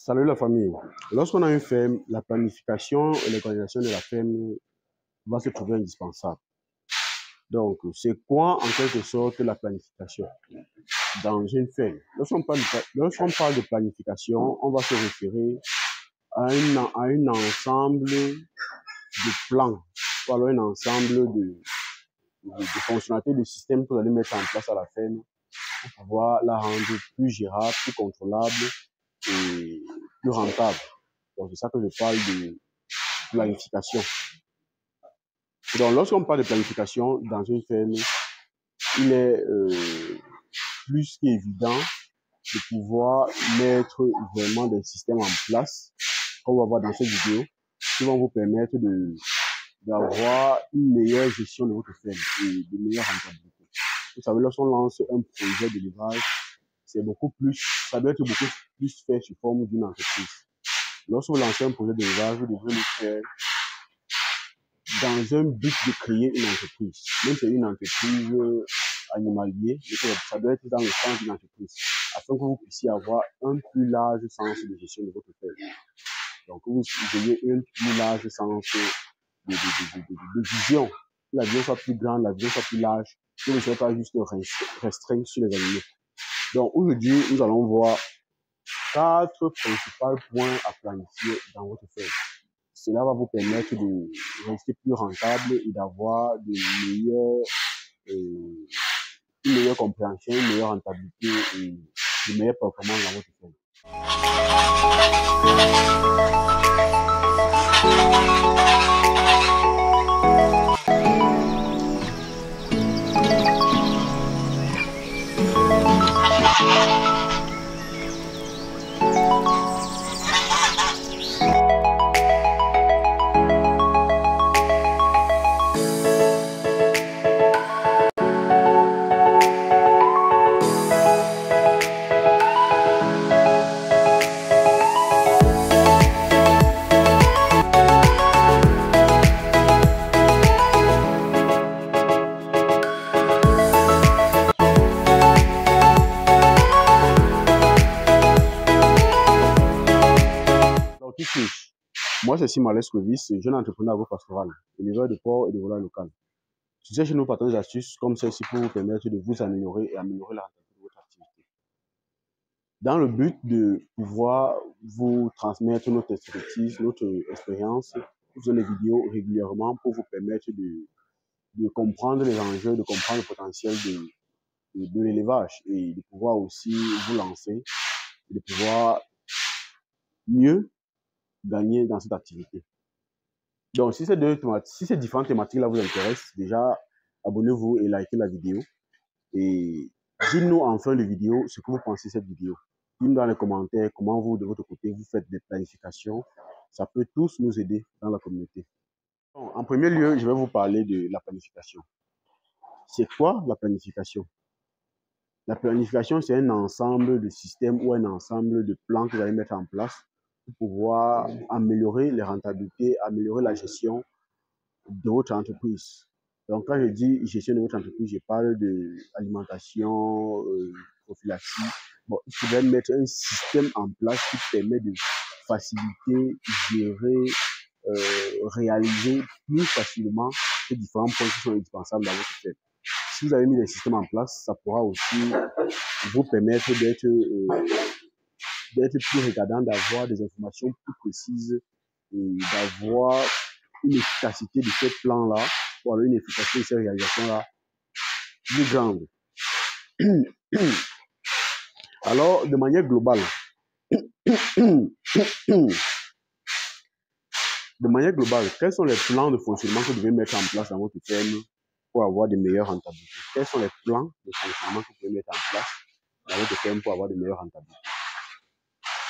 Salut la famille. Lorsqu'on a une ferme, la planification et l'organisation de la ferme va se trouver indispensable. Donc, c'est quoi en quelque sorte la planification dans une ferme? Lorsqu'on parle de planification, on va se référer à un ensemble de plans, ou alors un ensemble de fonctionnalités, de systèmes que vous allez mettre en place à la ferme pour pouvoir la rendre plus gérable, plus contrôlable et plus rentable. Donc, c'est ça que je parle de planification. Donc, lorsqu'on parle de planification dans une ferme, il est plus qu'évident de pouvoir mettre vraiment des systèmes en place, qu'on va voir dans cette vidéo, qui vont vous permettre d'avoir une meilleure gestion de votre ferme et de meilleure rentabilité. Vous savez, lorsqu'on lance un projet d'élevage, ça doit être beaucoup plus fait sous forme d'une entreprise. Lorsque vous lancez un projet d'élevage, vous devrez le faire dans un but de créer une entreprise. Même si c'est une entreprise animalière, ça doit être dans le sens d'une entreprise, afin que vous puissiez avoir un plus large sens de gestion de votre ferme. Donc, vous ayez un plus large sens de vision. Que la vision soit plus grande, la vision soit plus large, que vous ne soyez pas juste restreint sur les animaux. Donc, aujourd'hui, nous allons voir 4 principaux points à planifier dans votre ferme. Cela va vous permettre de rester plus rentable et d'avoir une meilleure compréhension, une meilleure rentabilité et de meilleures performances dans votre ferme. Qui suis-je? Moi, c'est Simon Lescovis, jeune entrepreneur agro-pastoral, éleveur de porc et de volailles locales. Je suis chez nous partager des astuces comme celle-ci pour vous permettre de vous améliorer et améliorer la rentabilité de votre activité. Dans le but de pouvoir vous transmettre notre expertise, notre expérience, nous faisons des vidéos régulièrement pour vous permettre de comprendre les enjeux, de comprendre le potentiel de l'élevage et de pouvoir aussi vous lancer et de pouvoir mieux gagner dans cette activité. Donc, si ces différentes thématiques-là vous intéressent, déjà, abonnez-vous et likez la vidéo. Et dites-nous en fin de vidéo ce que vous pensez de cette vidéo. Dites-nous dans les commentaires comment vous, de votre côté, vous faites des planifications. Ça peut tous nous aider dans la communauté. Donc, en premier lieu, je vais vous parler de la planification. C'est quoi la planification? La planification, c'est un ensemble de systèmes ou un ensemble de plans que vous allez mettre en place pour pouvoir améliorer les rentabilités, améliorer la gestion de votre entreprise. Donc, quand je dis gestion de votre entreprise, je parle de alimentation, prophylaxie. Bon, il faudrait mettre un système en place qui permet de faciliter, gérer, réaliser plus facilement les différents points qui sont indispensables dans votre ferme. Si vous avez mis des systèmes en place, ça pourra aussi vous permettre d'être plus regardant, d'avoir des informations plus précises et d'avoir une efficacité de ces plans-là, ou alors une efficacité de ces réalisations-là plus grande. Alors, de manière globale, quels sont les plans de fonctionnement que vous devez mettre en place dans votre ferme pour avoir de meilleures rentabilités? Quels sont les plans de fonctionnement que vous pouvez mettre en place dans votre ferme pour avoir de meilleures rentabilités?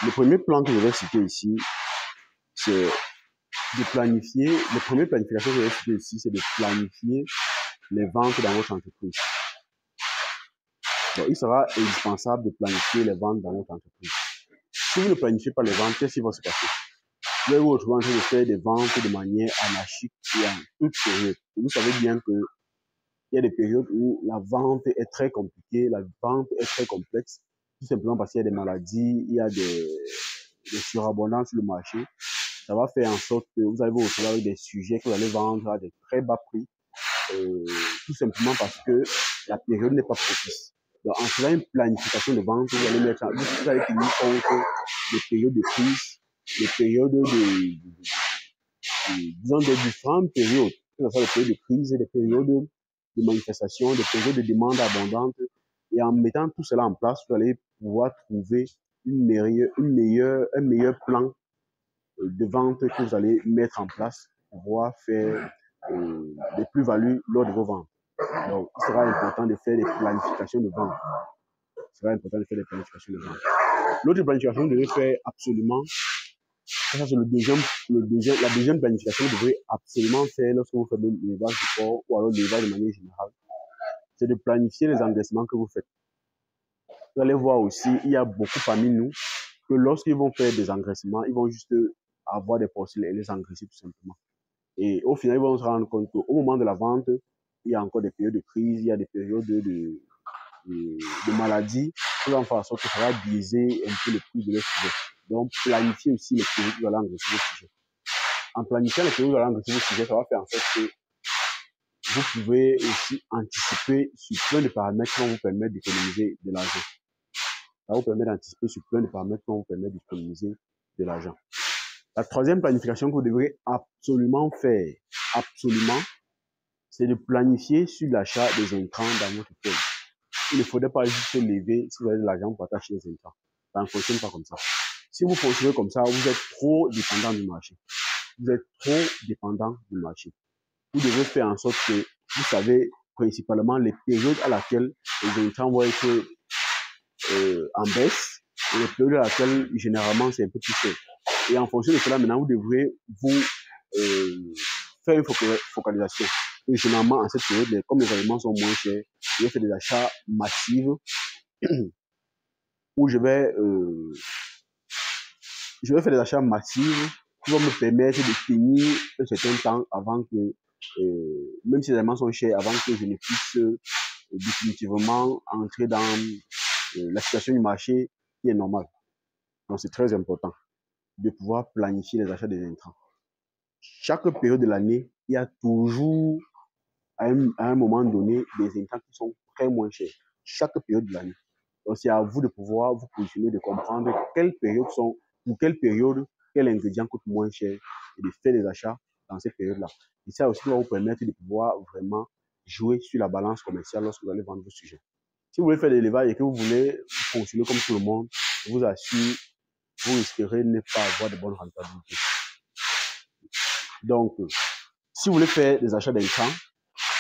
Le premier plan que je vais citer ici, c'est de planifier, la première planification que je vais citer ici, c'est de planifier les ventes dans votre entreprise. Donc, il sera indispensable de planifier les ventes dans votre entreprise. Si vous ne planifiez pas les ventes, qu'est-ce qui va se passer? Vous allez vous retrouver en train de faire des ventes de manière anarchique et en toute période. Vous savez bien qu'il y a des périodes où la vente est très compliquée, la vente est très complexe, tout simplement parce qu'il y a des maladies, il y a des surabondance sur le marché, ça va faire en sorte que vous allez vous retrouver avec des sujets que vous allez vendre à des très bas prix, tout simplement parce que la période n'est pas propice. Donc, en faisant une planification de vente, vous allez tenir compte des périodes de crise, des périodes disons, des différentes périodes, que ce soit des périodes de crise, des périodes de manifestation, des périodes de demande abondante. Et en mettant tout cela en place, vous allez pouvoir trouver un meilleur plan de vente que vous allez mettre en place pour pouvoir faire des plus-values lors de vos ventes. Donc, il sera important de faire des planifications de vente. Il sera important de faire des planifications de vente. L'autre planification que vous devez faire absolument, ça c'est la deuxième planification que vous devez absolument faire lorsque vous faites l'élevage du porc ou alors l'élevage de manière générale, c'est de planifier les engraissements que vous faites. Vous allez voir aussi, il y a beaucoup parmi nous que lorsqu'ils vont faire des engraissements, ils vont juste avoir des porcines et les engraisser tout simplement. Et au final, ils vont se rendre compte qu'au moment de la vente, il y a encore des périodes de crise, il y a des périodes de maladie qui vont faire en sorte que ça va biaiser un peu le prix de leur sujet. Donc, planifier aussi les périodes où vous allez engraisser vos sujets. En planifiant les périodes où vous allez engraisser vos sujets, ça va faire en sorte que vous pouvez aussi anticiper sur plein de paramètres qui vont vous permettre d'économiser de l'argent. Ça vous permet d'anticiper sur plein de paramètres qui vont vous permettre d'économiser de l'argent. La troisième planification que vous devrez absolument faire, c'est de planifier sur l'achat des intrants dans votre ferme. Il ne faudrait pas juste se lever si vous avez de l'argent pour acheter des intrants. Ça ne fonctionne pas comme ça. Si vous fonctionnez comme ça, vous êtes trop dépendant du marché. Vous êtes trop dépendant du marché. Vous devez faire en sorte que vous savez principalement les périodes à laquelle les intrants vont être en baisse et les périodes à laquelle généralement c'est un peu plus cher. Et en fonction de cela, maintenant, vous devrez vous faire une focalisation. Et généralement, en cette période, comme les aliments sont moins chers, je vais faire des achats massifs où je vais faire des achats massifs qui vont me permettre de tenir un certain temps avant que, même si les aliments sont chers, avant que je ne puisse définitivement entrer dans la situation du marché qui est normale. Donc, c'est très important de pouvoir planifier les achats des intrants. Chaque période de l'année, il y a toujours, à un moment donné, des intrants qui sont très moins chers. Chaque période de l'année. Donc, c'est à vous de pouvoir vous positionner, de comprendre quelles périodes sont, ou quelle période, quel ingrédient coûte moins cher, et de faire des achats dans cette période-là. Et ça aussi va vous permettre de pouvoir vraiment jouer sur la balance commerciale lorsque vous allez vendre vos sujets. Si vous voulez faire de l'élevage et que vous voulez fonctionner comme tout le monde, je vous assure, vous risquerez de ne pas avoir de bonnes rentabilités. Donc, si vous voulez faire des achats d'intrants,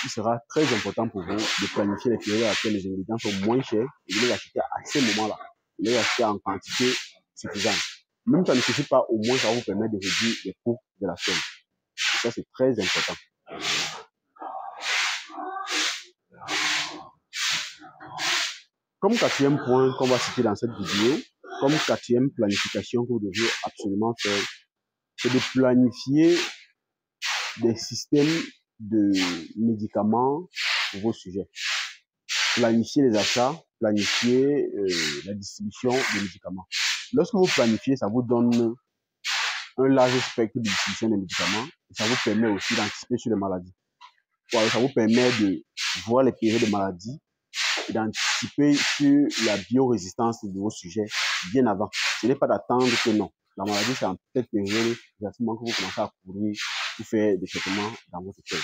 il sera très important pour vous de planifier les périodes à laquelle les ingrédients sont moins chers et de les acheter à ces moments-là, de les acheter en quantité suffisante. Même si ça ne suffit pas, au moins ça va vous permettre de réduire les coûts de la ferme. Et ça, c'est très important. Comme quatrième point qu'on va citer dans cette vidéo, comme quatrième planification que vous devez absolument faire, c'est de planifier des systèmes de médicaments pour vos sujets. Planifier les achats, planifier la distribution des médicaments. Lorsque vous planifiez, ça vous donne un large spectre de distribution des médicaments et ça vous permet aussi d'anticiper sur les maladies. Voilà, ça vous permet de voir les périodes de maladies et d'anticiper sur la biorésistance de vos sujets bien avant. Ce n'est pas d'attendre que non. La maladie, c'est en telle période, exactement, que vous commencez à courir pour faire des traitements dans votre ferme.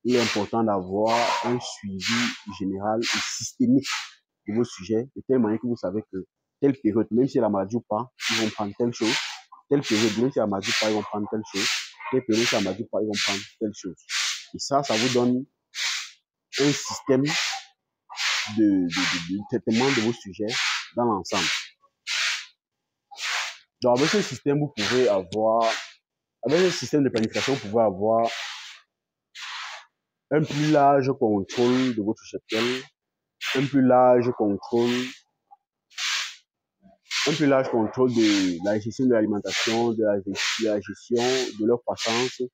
Il est important d'avoir un suivi général et systémique de vos sujets, de telle manière que vous savez que telle période, même si la maladie ou pas, ils vont prendre telle chose, telle période, même si la maladie ou pas, ils vont prendre telle chose, telle période, si la maladie ou pas, ils vont prendre telle chose. Et ça vous donne un système de traitement de vos sujets dans l'ensemble. Donc, avec ce système, vous pouvez avoir, avec ce système de planification, vous pouvez avoir un plus large contrôle de votre cheptel, un plus large contrôle de la gestion de l'alimentation, de la gestion de leur croissance et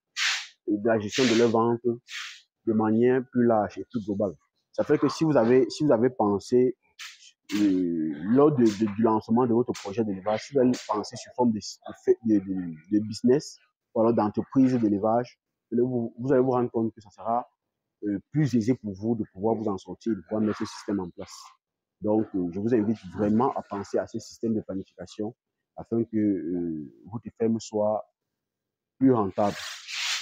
de la gestion de leur vente de manière plus large et plus globale. Ça fait que si vous avez pensé lors du lancement de votre projet d'élevage, si vous allez penser sous forme de business ou alors d'entreprise d'élevage, vous allez vous rendre compte que ça sera plus aisé pour vous de pouvoir vous en sortir, de pouvoir mettre ce système en place. Donc, je vous invite vraiment à penser à ce système de planification afin que votre ferme soit plus rentable.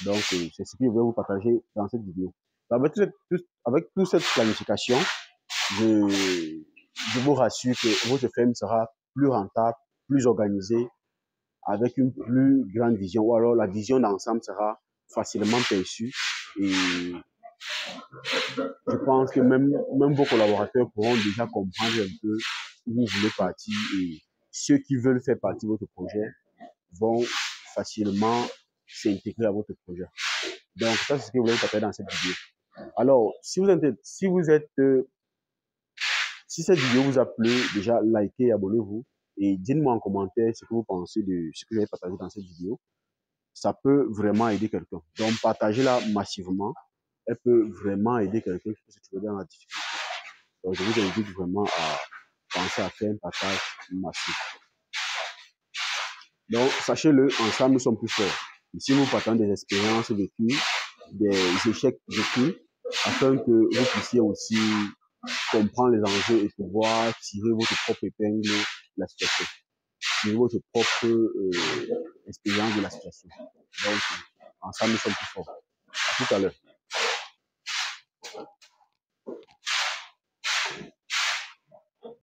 Donc, c'est ce que je vais vous partager dans cette vidéo. Avec toute cette planification, je, je vous rassure que votre ferme sera plus rentable, plus organisée, avec une plus grande vision, ou alors la vision d'ensemble sera facilement perçue. Et je pense que même vos collaborateurs pourront déjà comprendre un peu où vous voulez partir, et ceux qui veulent faire partie de votre projet vont facilement s'intégrer à votre projet. Donc, ça, c'est ce que je voulais vous partager dans cette vidéo. Alors, si cette vidéo vous a plu, déjà, likez, abonnez-vous et dites-moi en commentaire ce que vous pensez de ce que j'ai partagé dans cette vidéo. Ça peut vraiment aider quelqu'un. Donc, partagez-la massivement. Elle peut vraiment aider quelqu'un qui peut se trouver dans la difficulté. Donc, je vous invite vraiment à penser à faire un partage massif. Donc, sachez-le, ensemble, nous sommes plus forts. Ici, nous partons des expériences vécues, des échecs vécus, afin que vous puissiez aussi comprendre les enjeux et pouvoir tirer votre propre épingle de la situation, tirer votre propre expérience de la situation. Donc, ensemble, nous sommes plus forts. À tout à l'heure.